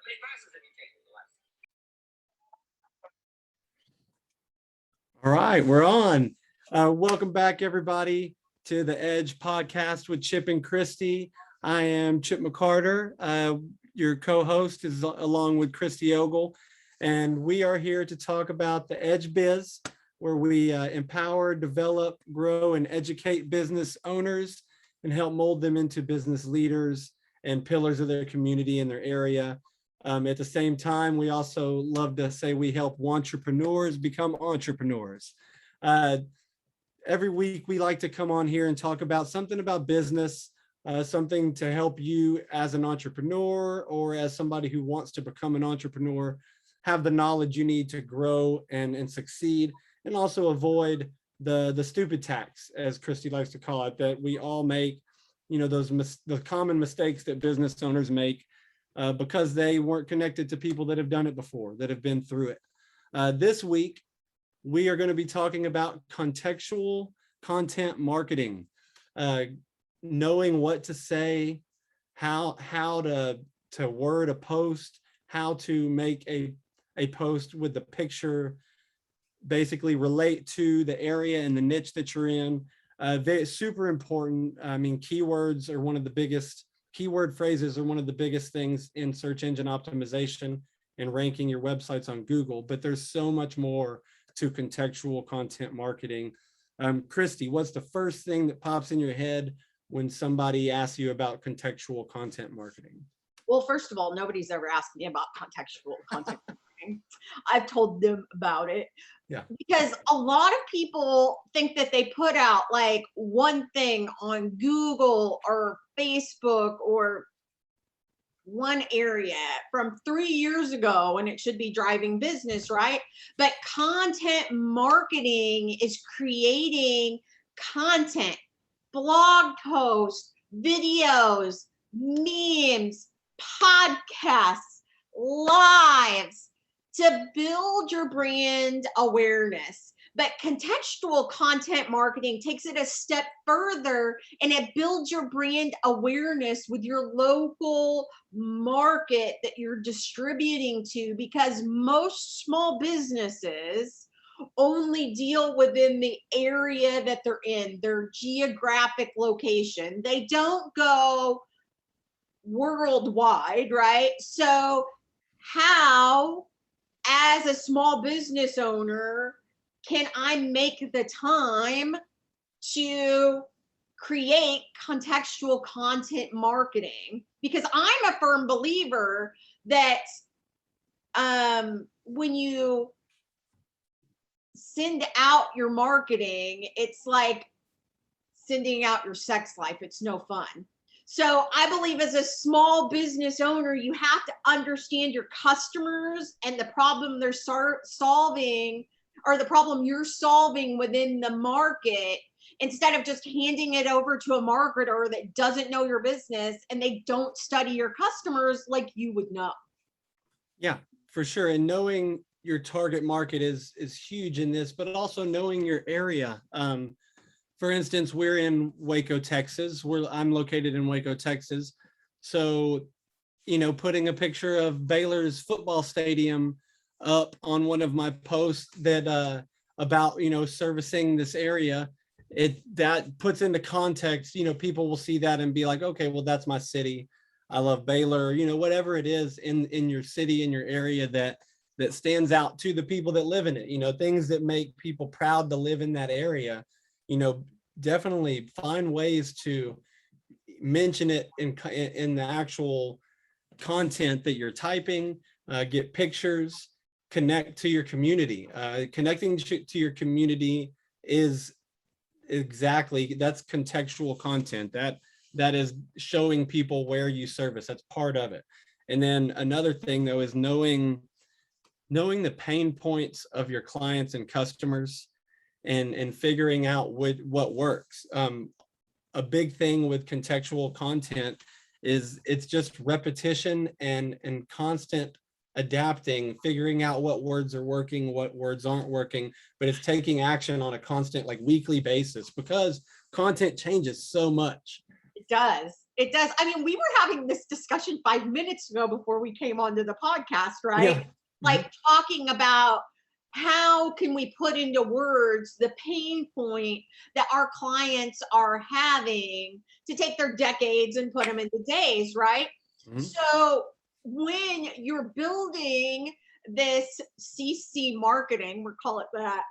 many classes have you taken in the last? All right, we're on. Welcome back, everybody, to the Edge podcast with Chip and Christy. I am Chip McCarter. Your co-host is along with Christy Ogle, and we are here to talk about the Edge Biz, where we empower, develop, grow, and educate business owners and help mold them into business leaders and pillars of their community and their area. At the same time, we also love to say we help entrepreneurs become entrepreneurs. Every week, we like to come on here and talk about something about business, something to help you as an entrepreneur or as somebody who wants to become an entrepreneur, have the knowledge you need to grow and succeed, and also avoid the stupid tax, as Christy likes to call it, that we all make, the common mistakes that business owners make because they weren't connected to people that have done it before, that have been through it. This week, we are going to be talking about contextual content marketing, knowing what to say, how to word a post, how to make a post with the picture basically relate to the area and the niche that you're in. Super important. I mean, keywords are one of the biggest, keyword phrases are one of the biggest things in search engine optimization and ranking your websites on Google, but there's so much more to contextual content marketing. Christy, what's the first thing that pops in your head when somebody asks you about contextual content marketing? Well, first of all, nobody's ever asked me about contextual content marketing. I've told them about it. Yeah. Because a lot of people think that they put out like one thing on Google or Facebook or one area from 3 years ago and it should be driving business, right? But content marketing is creating content, blog posts, videos, memes, podcasts, lives to build your brand awareness. But contextual content marketing takes it a step further and it builds your brand awareness with your local market that you're distributing to, because most small businesses only deal within the area that they're in, their geographic location. They don't go worldwide, right? So how, as a small business owner, can I make the time to create contextual content marketing? Because I'm a firm believer that when you send out your marketing, it's like sending out your sex life. It's no fun. So I believe as a small business owner, you have to understand your customers and the problem they're solving, or the problem you're solving within the market, instead of just handing it over to a marketer that doesn't know your business and they don't study your customers like you would know. Yeah, for sure. And knowing your target market is huge in this, but also knowing your area. For instance, we're in Waco, Texas. I'm located in Waco, Texas. So, putting a picture of Baylor's football stadium up on one of my posts that about, servicing this area, that puts into context, people will see that and be like, okay, well, that's my city. I love Baylor, whatever it is in your city, in your area that stands out to the people that live in it, things that make people proud to live in that area. Definitely find ways to mention it in the actual content that you're typing, get pictures, connect to your community. Connecting to your community is that's contextual content. That is showing people where you service. That's part of it. And then another thing though is knowing the pain points of your clients and customers and figuring out what works. A big thing with contextual content is it's just repetition and constant adapting, figuring out what words are working, what words aren't working, but it's taking action on a constant, like weekly basis, because content changes so much. It does. It does. I mean, we were having this discussion 5 minutes ago before we came onto the podcast, right? Yeah. Like talking about how can we put into words the pain point that our clients are having to take their decades and put them into days, right? Mhm. So when you're building this CC marketing, we'll call it that,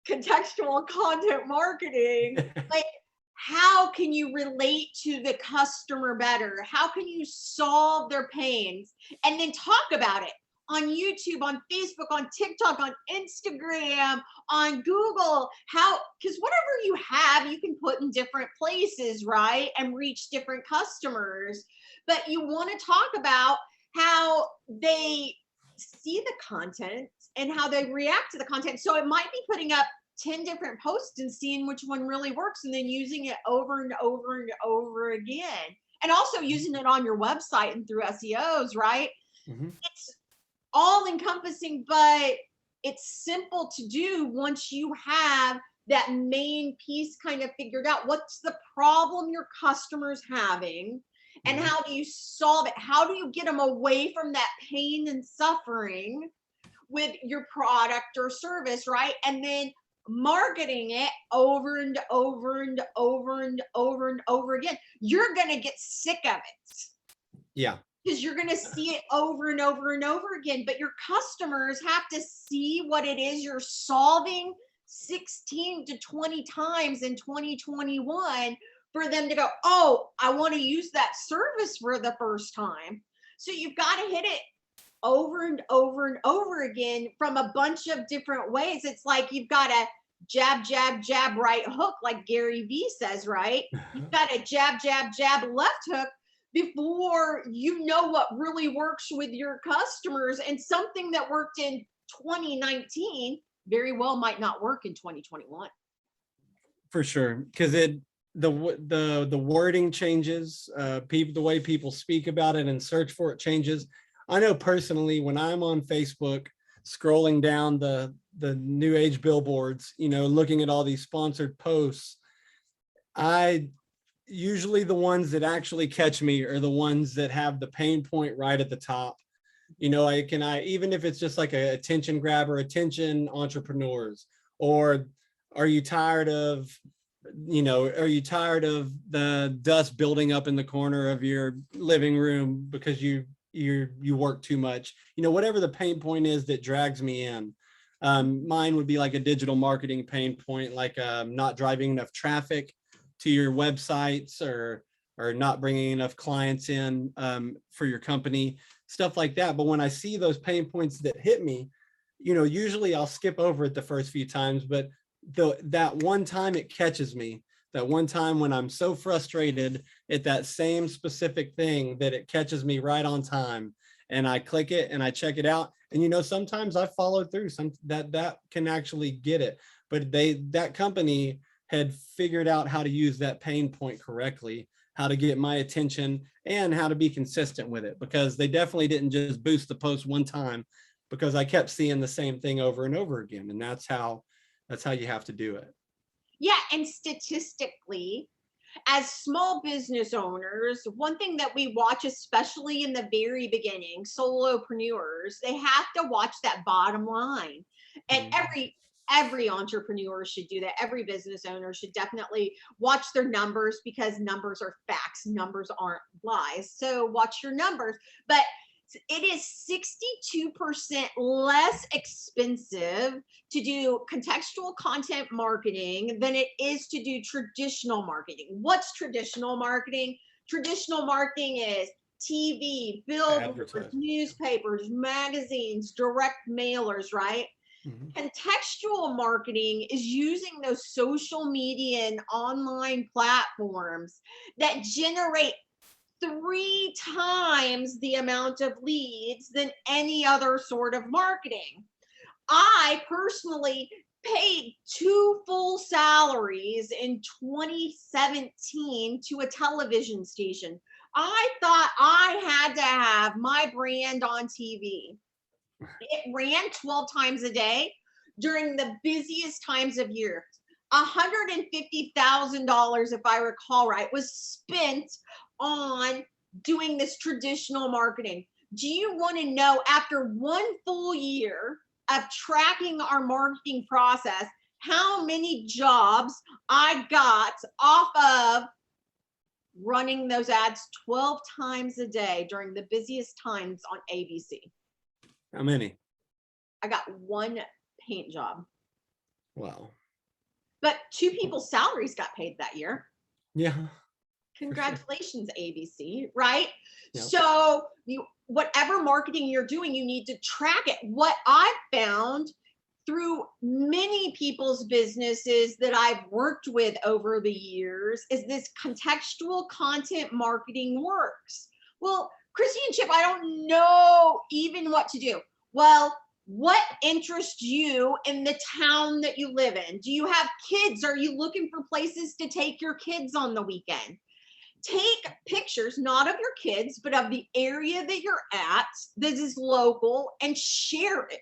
contextual content marketing, like how can you relate to the customer better? How can you solve their pains and then talk about it on YouTube, on Facebook, on TikTok, on Instagram, on Google? How, because whatever you have, you can put in different places, right? And reach different customers. But you want to talk about how they see the content and how they react to the content. So it might be putting up 10 different posts and seeing which one really works and then using it over and over and over again. And also using it on your website and through SEOs, right? Mhm. It's all encompassing, but it's simple to do once you have that main piece kind of figured out. What's the problem your customer's having? And Mhm. how do you solve it? How do you get them away from that pain and suffering with your product or service, right? And then marketing it over and over and over and over and over again. You're going to get sick of it Yeah. because you're going to see it over and over and over again. But your customers have to see what it is you're solving 16 to 20 times in 2021 for them to go, oh, I want to use that service for the first time. So you've got to hit it over and over and over again from a bunch of different ways. It's like you've got a jab, jab, jab, right hook, like Gary Vee says, right? You've got a jab, jab, jab, left hook before you know what really works with your customers. And something that worked in 2019 very well might not work in 2021. For sure, because the wording changes, people, the way people speak about it and search for it changes. I know personally when I'm on Facebook scrolling down the new age billboards, looking at all these sponsored posts, I usually the ones that actually catch me are the ones that have the pain point right at the top. I even if it's just like a attention grabber, attention entrepreneurs, or are you tired of the dust building up in the corner of your living room because you work too much, whatever the pain point is that drags me in. Mine would be like a digital marketing pain point, like not driving enough traffic to your websites, or not bringing enough clients in for your company, stuff like that. But when I see those pain points that hit me, usually I'll skip over it the first few times, but that one time it catches me, that one time when I'm so frustrated at that same specific thing that it catches me right on time, and I click it and I check it out. And sometimes I follow through, some that can actually get it. But that company had figured out how to use that pain point correctly, how to get my attention, and how to be consistent with it, because they definitely didn't just boost the post one time, because I kept seeing the same thing over and over again. And that's how you have to do it. Yeah, and statistically, as small business owners, one thing that we watch, especially in the very beginning, solopreneurs, they have to watch that bottom line. And every entrepreneur should do that. Every business owner should definitely watch their numbers, because numbers are facts. Numbers aren't lies. So watch your numbers. But it is 62% less expensive to do contextual content marketing than it is to do traditional marketing. What's traditional marketing? Traditional marketing is TV, billboards, newspapers, magazines, direct mailers, right? Mm-hmm. Contextual marketing is using those social media and online platforms that generate 3 times the amount of leads than any other sort of marketing. I personally paid 2 full salaries in 2017 to a television station. I thought I had to have my brand on TV. It ran 12 times a day during the busiest times of year. $150,000, if I recall right, was spent on doing this traditional marketing. Do you want to know, after 1 full year of tracking our marketing process, how many jobs I got off of running those ads 12 times a day during the busiest times on ABC? How many? I got 1 paint job. Wow. But 2 people's salaries got paid that year. Yeah. Congratulations, ABC, right? Yep. So whatever marketing you're doing, you need to track it. What I've found through many people's businesses that I've worked with over the years is this contextual content marketing works. Well, Christy and Chip, I don't know even what to do. Well, what interests you in the town that you live in? Do you have kids? Are you looking for places to take your kids on the weekend? Take pictures, not of your kids, but of the area that you're at that is local, and share it.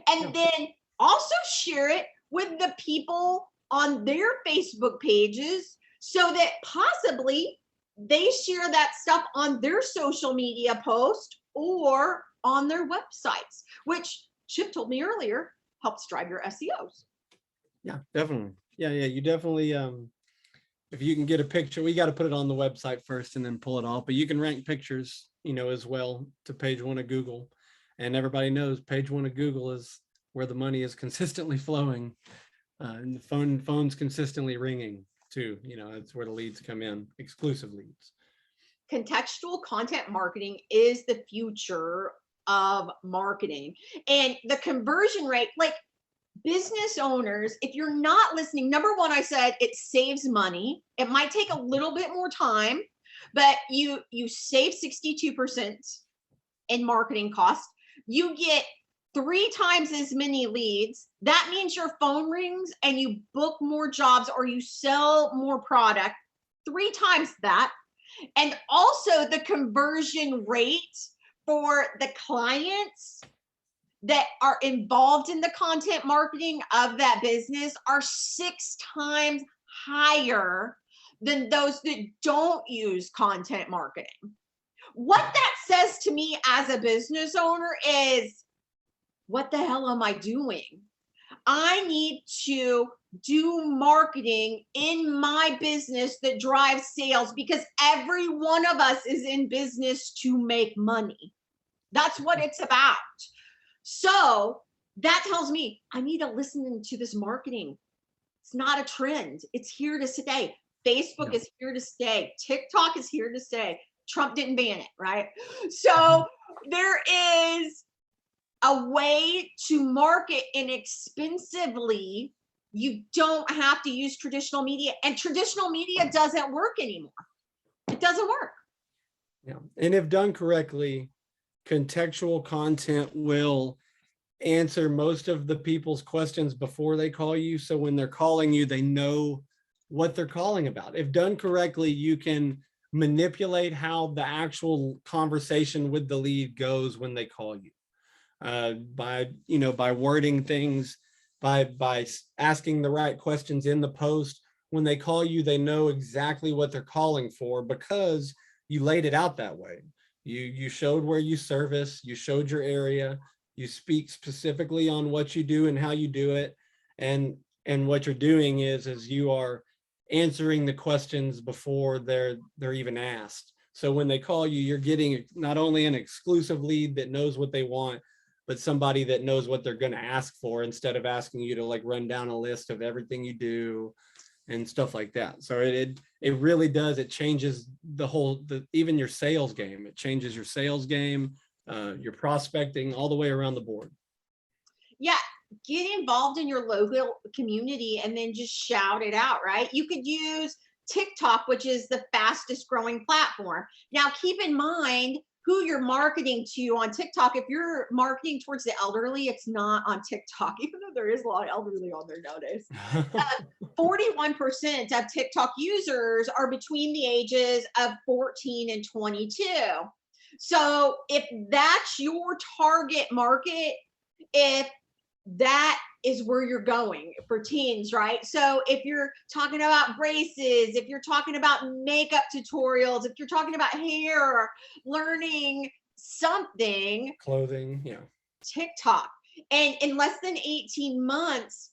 And then also share it with the people on their Facebook pages so that possibly they share that stuff on their social media post or on their websites, which Chip told me earlier helps drive your SEOs. Yeah, definitely. Yeah, you definitely, if you can get a picture, we got to put it on the website first and then pull it off, but you can rank pictures, as well, to page 1 of Google. And everybody knows page 1 of Google is where the money is consistently flowing, and the phone's consistently ringing too. That's where the leads come in, exclusive leads. Contextual content marketing is the future of marketing, and the conversion rate, like business owners, if you're not listening, number one, I said it saves money. It might take a little bit more time, but you save 62% in marketing costs. You get 3 times as many leads. That means your phone rings and you book more jobs or you sell more product, 3 times that. And also the conversion rate for the clients that are involved in the content marketing of that business are 6 times higher than those that don't use content marketing. What that says to me as a business owner is, what the hell am I doing? I need to do marketing in my business that drives sales, because every one of us is in business to make money. That's what it's about. So that tells me I need to listen to this marketing. It's not a trend. It's here to stay. Facebook is here to stay. TikTok is here to stay. Trump didn't ban it, right? So there is a way to market inexpensively. You don't have to use traditional media, and traditional media doesn't work anymore. It doesn't work. Yeah, and if done correctly, contextual content will answer most of the people's questions before they call you. So when they're calling you, they know what they're calling about. If done correctly, you can manipulate how the actual conversation with the lead goes when they call you, by wording things, by asking the right questions in the post. When they call you, they know exactly what they're calling for because you laid it out that way. You showed where you service, you showed your area, you speak specifically on what you do and how you do it. And what you're doing is you are answering the questions before they're even asked. So when they call you, you're getting not only an exclusive lead that knows what they want, but somebody that knows what they're going to ask for, instead of asking you to run down a list of everything you do and stuff like that. So it really does. It changes even your sales game. It changes your sales game, your prospecting, all the way around the board. Yeah, get involved in your local community and then just shout it out, right? You could use TikTok, which is the fastest growing platform. Now, keep in mind who you're marketing to on TikTok. If you're marketing towards the elderly, it's not on TikTok, even though there is a lot of elderly on there nowadays. 41% of TikTok users are between the ages of 14 and 22. So if that's your target market, if that is where you're going for teens, right? So if you're talking about braces, if you're talking about makeup tutorials, if you're talking about hair or learning something, Clothing, yeah. TikTok. And in less than 18 months,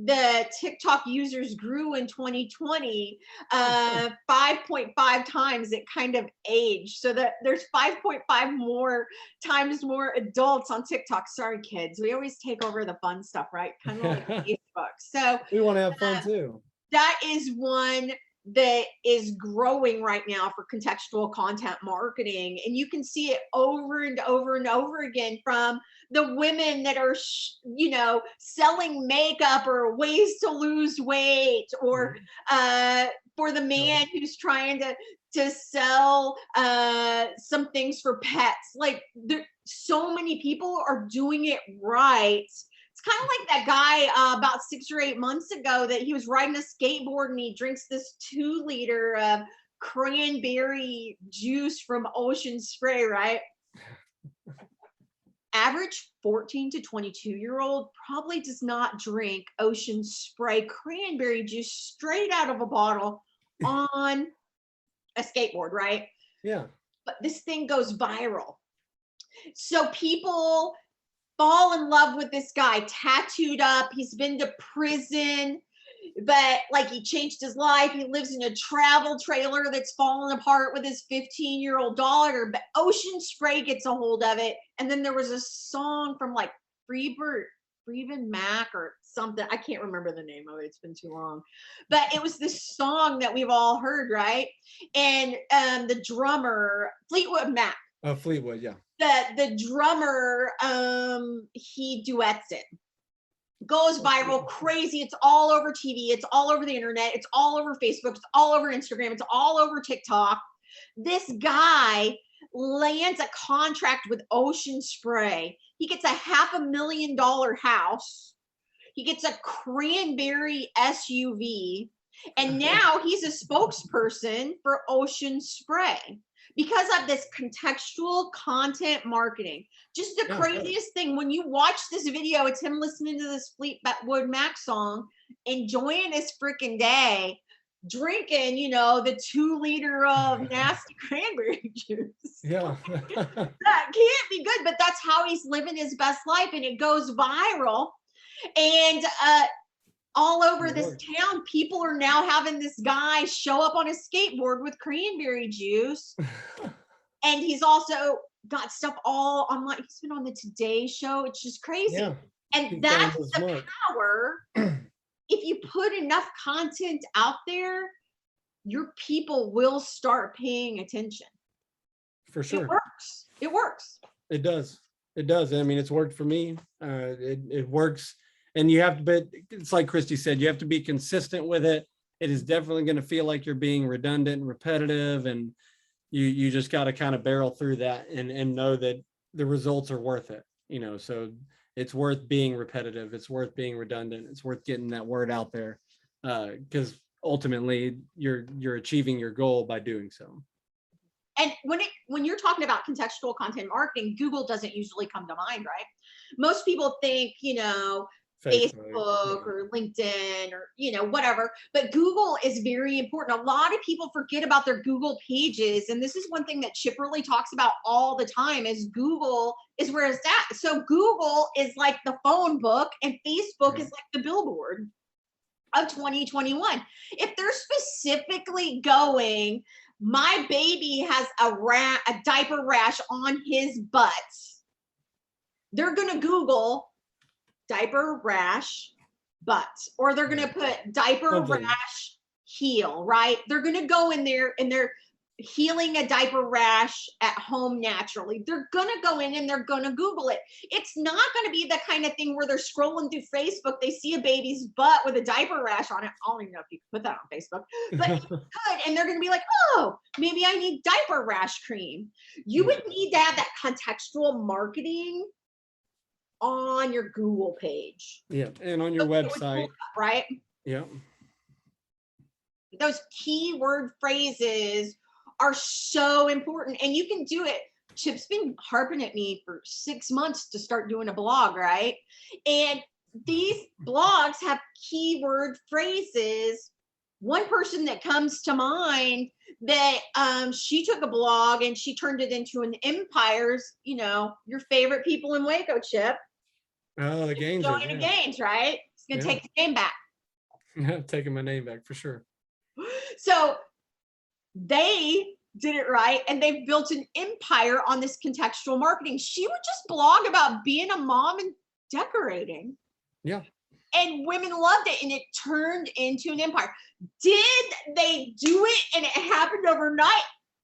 the TikTok users grew in 2020 5.5 times it kind of aged. So that there's 5.5 more times more adults on TikTok. Sorry, kids. We always take over the fun stuff, right? Kind of like Facebook. So We want to have fun too. that is one that is growing right now for contextual content marketing. And you can see it over and over and over again from the women that are, selling makeup or ways to lose weight, or for the man who's trying to sell some things for pets. Like, so many people are doing it right. It's kind of like that guy about 6 or 8 months ago that he was riding a skateboard and he drinks this 2-liter of cranberry juice from Ocean Spray, right? Average 14 to 22-year-old probably does not drink Ocean Spray cranberry juice straight out of a bottle on a skateboard, right? Yeah. But this thing goes viral. So people fall in love with this guy, tattooed up. He's been to prison, but like, he changed his life. He lives in a travel trailer that's fallen apart with his 15-year-old daughter, but Ocean Spray gets a hold of it. And then there was a song from like Freeman Mac or something. I can't remember the name of it. It's been too long, but it was this song that we've all heard, right? And the drummer, Fleetwood Mac. Oh, Fleetwood, yeah. The drummer, he duets it. Goes viral, crazy. It's all over TV. It's all over the internet. It's all over Facebook. It's all over Instagram. It's all over TikTok. This guy lands a contract with Ocean Spray. He gets a $500,000 house. He gets a cranberry SUV. And now he's a spokesperson for Ocean Spray because of this contextual content marketing. Just the craziest thing, when you watch this video, it's him listening to this Fleetwood Mac song, enjoying his freaking day, drinking, the 2-liter of nasty cranberry juice. Yeah. That can't be good, but that's how he's living his best life, and it goes viral. And all over this town, people are now having this guy show up on a skateboard with cranberry juice. And he's also got stuff all online. He's been on the Today Show. It's just crazy. Yeah. And that's the power. If you put enough content out there, your people will start paying attention. For sure. It works. It works. It does. It does. I mean, it's worked for me. It works. And you have to, but it's like Christy said, you have to be consistent with it. It is definitely going to feel like you're being redundant and repetitive, and you just got to kind of barrel through that and know that the results are worth it. So it's worth being repetitive. It's worth being redundant. It's worth getting that word out there, because ultimately you're achieving your goal by doing so. And when you're talking about contextual content marketing, Google doesn't usually come to mind, right? Most people think, Facebook or LinkedIn or, whatever, but Google is very important. A lot of people forget about their Google pages. And this is one thing that Chip really talks about all the time, is Google is where it's at. So Google is like the phone book and Facebook is like the billboard of 2021. If they're specifically going, my baby has a diaper rash on his butt, they're going to Google diaper rash butt, or they're going to put diaper rash heel, right? They're going to go in there and they're healing a diaper rash at home naturally. They're going to go in and they're going to Google it. It's not going to be the kind of thing where they're scrolling through Facebook, they see a baby's butt with a diaper rash on it. I don't even know if you can put that on Facebook, but you could, and they're going to be like, oh, maybe I need diaper rash cream. You would need to have that contextual marketing on your Google page. Yeah, and on your website. Right? Yeah. Those keyword phrases are so important, and you can do it. Chip's been harping at me for 6 months to start doing a blog, right? And these blogs have keyword phrases. One person that comes to mind that she took a blog and she turned it into an Empire's, your favorite people in Waco, Chip. Oh, the Gaines. Joanna Gaines, right? He's going to take his name back. Yeah, taking my name back for sure. So they did it right, and they've built an empire on this contextual marketing. She would just blog about being a mom and decorating. Yeah. And women loved it, and it turned into an empire. Did they do it and it happened overnight?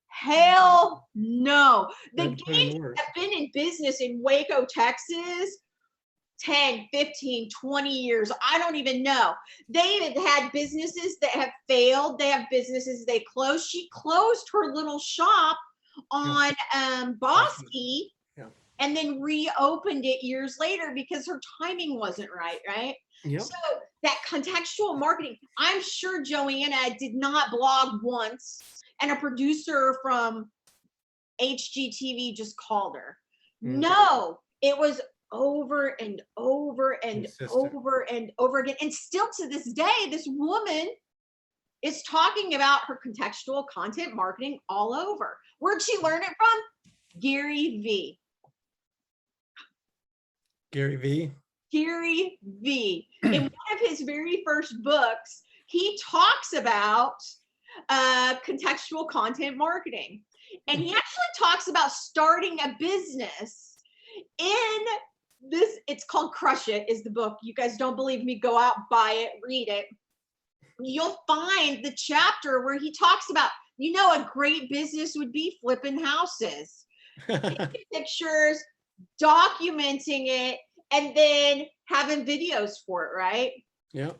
Hell no. The Gaines have been in business in Waco, Texas, 10, 15, 20 years. I don't even know. They've had businesses that have failed. They have businesses they closed. She closed her little shop on Bosky and then reopened it years later because her timing wasn't right, right? Yep. So that contextual marketing, I'm sure Joanna did not blog once and a producer from HGTV just called her. No, it was over and over and over and over again. And still to this day, this woman is talking about her contextual content marketing all over. Where'd she learn it from? Gary V. Gary V. Gary V. In one of his very first books, he talks about contextual content marketing. And he actually talks about starting a business in this. It's called Crush It is the book. You guys don't believe me, go out, buy it, read it. You'll find the chapter where he talks about, a great business would be flipping houses, taking pictures, documenting it, and then having videos for it, right? Yeah.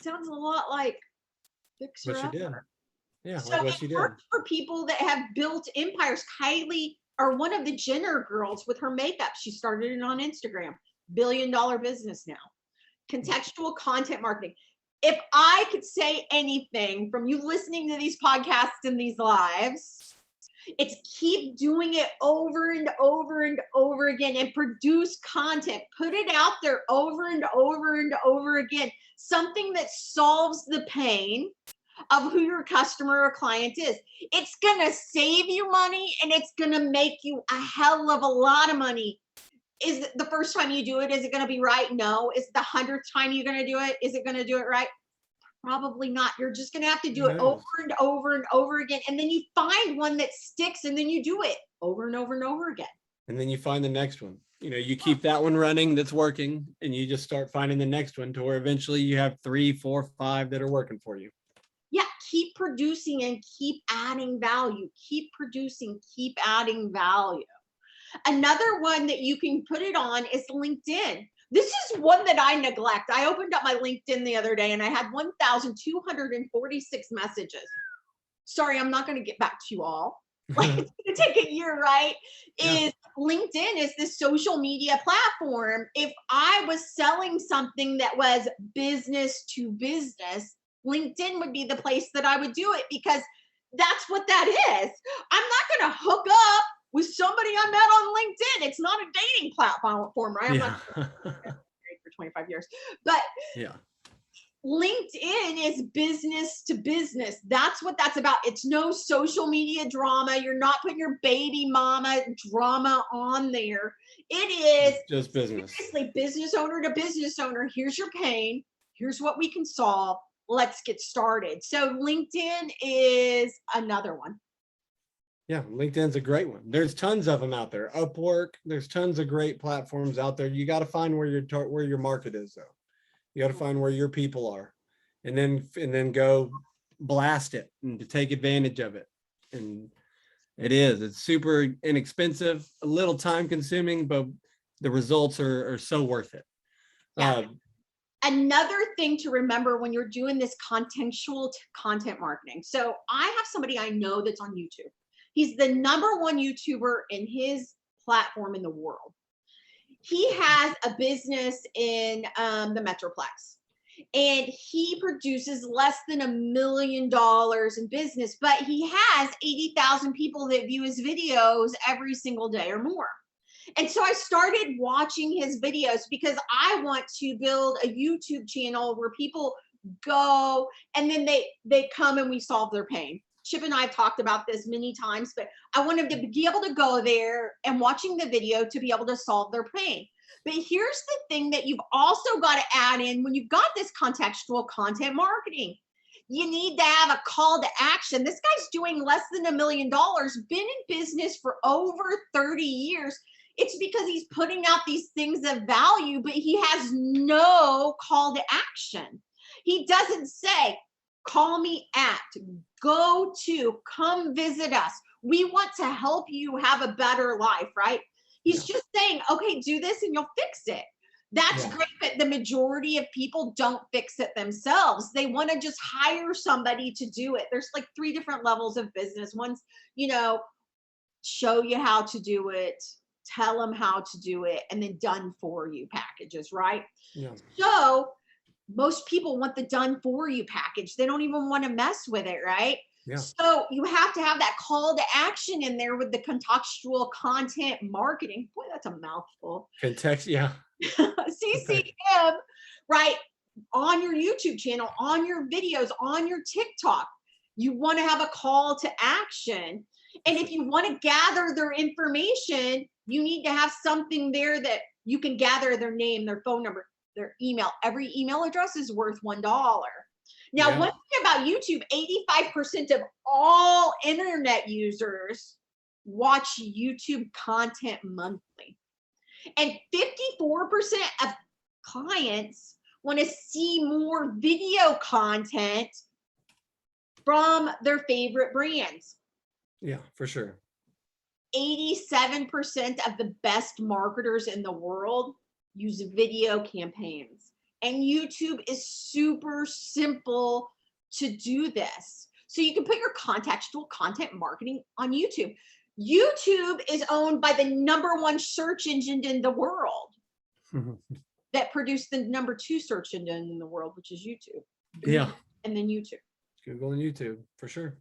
Sounds a lot like Fixer Upper. Yeah, so like what she did. For people that have built empires, Kylie, or one of the Jenner girls with her makeup, she started it on Instagram. $1 billion business now. Contextual content marketing. If I could say anything from you listening to these podcasts and these lives, it's keep doing it over and over and over again and produce content. Put it out there over and over and over again. Something that solves the pain of who your customer or client is. It's going to save you money and it's going to make you a hell of a lot of money. Is it the first time you do it? Is it going to be right? No. Is it the 100th time you're going to do it? Is it going to do it right? Probably not. You're just going to have to do it over and over and over again. And then you find one that sticks and then you do it over and over and over again. And then you find the next one. You keep that one running that's working and you just start finding the next one to where eventually you have 3, 4, 5 that are working for you. Yeah, keep producing and keep adding value. Keep producing, keep adding value. Another one that you can put it on is LinkedIn. This is one that I neglect. I opened up my LinkedIn the other day and I had 1,246 messages. Sorry, I'm not going to get back to you all. Like, it's going to take a year, right? Yeah. LinkedIn is this social media platform. If I was selling something that was business to business, LinkedIn would be the place that I would do it because that's what that is. I'm not going to hook up with somebody I met on LinkedIn. It's not a dating platform, right? I'm not married for 25 years, but yeah. LinkedIn is business to business. That's what that's about. It's no social media drama. You're not putting your baby mama drama on there. It is just business. Seriously, business owner to business owner. Here's your pain. Here's what we can solve. Let's get started. So LinkedIn is another one. Yeah, LinkedIn's a great one. There's tons of them out there. Upwork, there's tons of great platforms out there. You got to find where your market is, though. You got to find where your people are, and then go blast it and to take advantage of it. And it's super inexpensive, a little time consuming, but the results are so worth it. Yeah. Another thing to remember when you're doing this contextual content marketing. So I have somebody I know that's on YouTube. He's the #1 YouTuber in his platform in the world. He has a business in the Metroplex, and he produces less than $1 million in business, but he has 80,000 people that view his videos every single day or more. And so I started watching his videos because I want to build a YouTube channel where people go and then they come and we solve their pain. Chip and I have talked about this many times, but I want them to be able to go there and watching the video to be able to solve their pain. But here's the thing that you've also got to add in when you've got this contextual content marketing. You need to have a call to action. This guy's doing less than $1 million, been in business for over 30 years. It's because he's putting out these things of value, but he has no call to action. He doesn't say, call me at, go to, come visit us. We want to help you have a better life, right? He's just saying, okay, do this and you'll fix it. That's great, but the majority of people don't fix it themselves. They want to just hire somebody to do it. There's like 3 different levels of business. One's, show you how to do it, tell them how to do it, and then done for you packages, right? Yeah. So most people want the done for you package. They don't even want to mess with it, right? Yeah. So you have to have that call to action in there with the contextual content marketing. Boy, that's a mouthful. Context, yeah. CCM, right? On your YouTube channel, on your videos, on your TikTok. You want to have a call to action. And if you want to gather their information, you need to have something there that you can gather their name, their phone number, their email. Every email address is worth $1. Now, one thing about YouTube, 85% of all internet users watch YouTube content monthly. And 54% of clients want to see more video content from their favorite brands. Yeah, for sure. 87% of the best marketers in the world use video campaigns. And YouTube is super simple to do this. So you can put your contextual content marketing on YouTube. YouTube is owned by the #1 search engine in the world that produced the #2 search engine in the world, which is YouTube. Yeah. And then YouTube. Google and YouTube, for sure.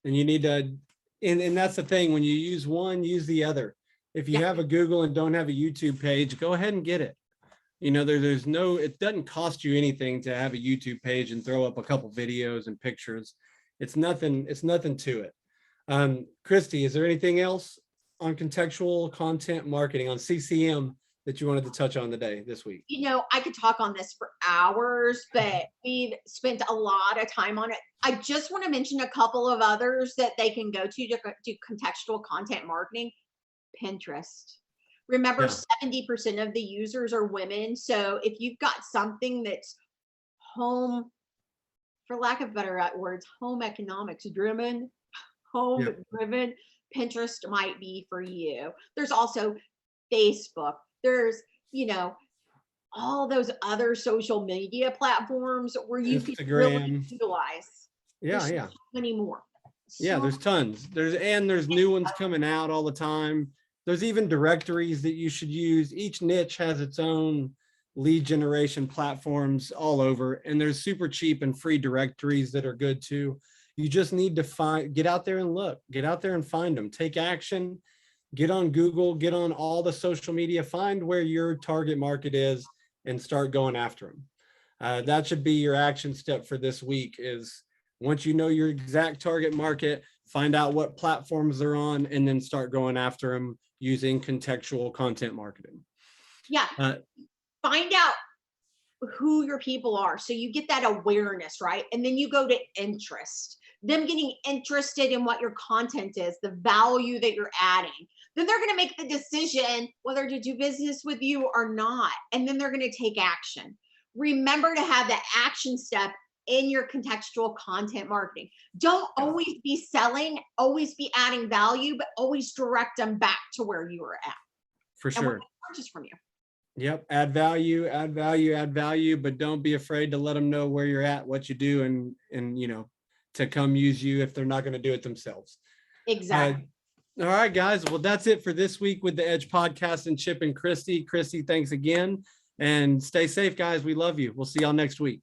And you need to, and that's the thing, when you use one, use the other. If you have a Google and don't have a YouTube page, go ahead and get it. There's no, it doesn't cost you anything to have a YouTube page and throw up a couple videos and pictures. It's nothing to it. Christy, is there anything else on contextual content marketing on CCM that you wanted to touch on this week? I could talk on this for hours, but we've spent a lot of time on it. I just want to mention a couple of others that they can go to do contextual content marketing. Pinterest. Remember, 70% of the users are women. So if you've got something that's home, for lack of better words, home economics driven, Pinterest might be for you. There's also Facebook. There's, all those other social media platforms where you can really utilize. There's so many more. There's tons. There's new ones coming out all the time. There's even directories that you should use. Each niche has its own lead generation platforms all over, and there's super cheap and free directories that are good too. You just need to get out there and look, get out there and find them, take action, get on Google, get on all the social media, find where your target market is and start going after them. That should be your action step for this week. Is once you know your exact target market, find out what platforms they're on and then start going after them using contextual content marketing. Find out who your people are. So you get that awareness, right? And then you go to interest, them getting interested in what your content is, the value that you're adding. Then they're going to make the decision whether to do business with you or not. And then they're going to take action. Remember to have that action step in your contextual content marketing. Don't always be selling, always be adding value, but always direct them back to where you were at. For sure. And purchase from you. Yep. Add value, but don't be afraid to let them know where you're at, what you do, and to come use you if they're not going to do it themselves. Exactly. All right, guys. Well, that's it for this week with the Edge Podcast and Chip and Christy. Christy, thanks again. And stay safe, guys. We love you. We'll see y'all next week.